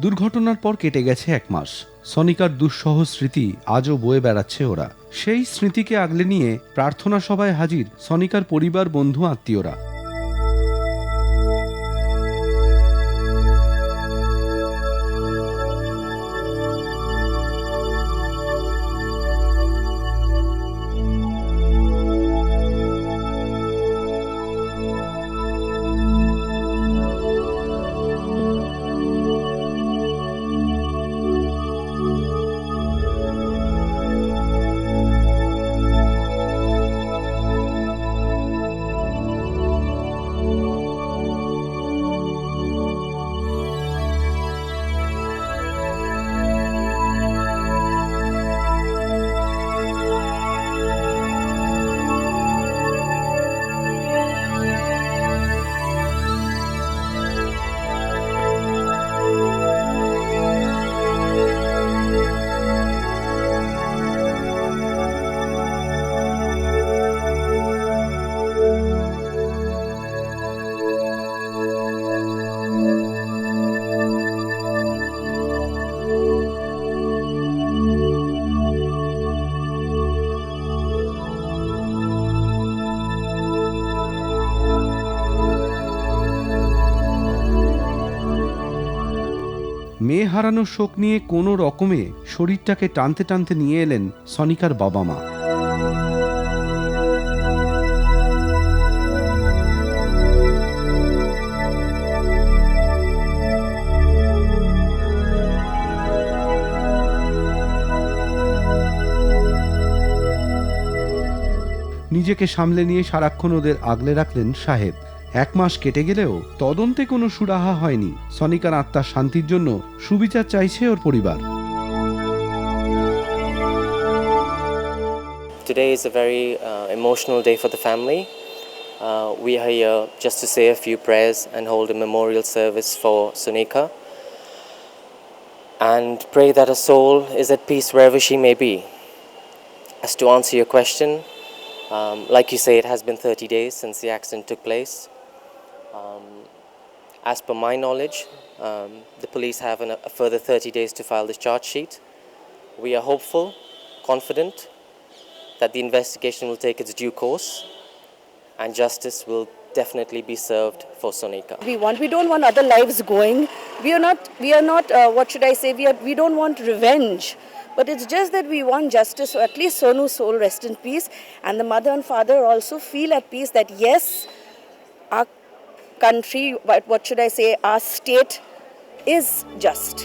দুর্ঘটনার পর কেটে গেছে 1 মাস। সনিকার দুঃসহ স্মৃতি আজও বয়ে বেড়াচ্ছে ওরা। সেই স্মৃতিকে আগলে নিয়ে প্রার্থনা সভায় হাজির সনিকার পরিবার, বন্ধু, আত্মীয়রা। মেয়ে হারানোর শোক নিয়ে কোনো রকমে শরীরটাকে টানতে টানতে নিয়ে এলেন সনিকার বাবা মা। নিজেকে সামলে নিয়ে সারাক্ষণ ওদের আগলে রাখলেন সাহেব। 1 মাস কেটে গেলেও তদন্তে কোনো সুরাহা হয়নি। সনিকার আত্মার শান্তির জন্য সুবিচার চাইছে ওর পরিবার। Today is a very emotional day for the family. We are here just to say a few prayers and hold a memorial service for Sonika, and pray that her soul is at peace wherever she may be. As to answer your question, like you say, it has been 30 days since the accident took place. As per my knowledge, the police have a further 30 days to file the charge sheet. We are hopeful, confident that the investigation will take its due course and justice will definitely be served for Sonika. We don't want other lives going. We are not what should I say, we don't want revenge, but it's just that we want justice, so at least Sonu's soul rest in peace, and the mother and father also feel at peace that yes, our country, what should I say, our state is just.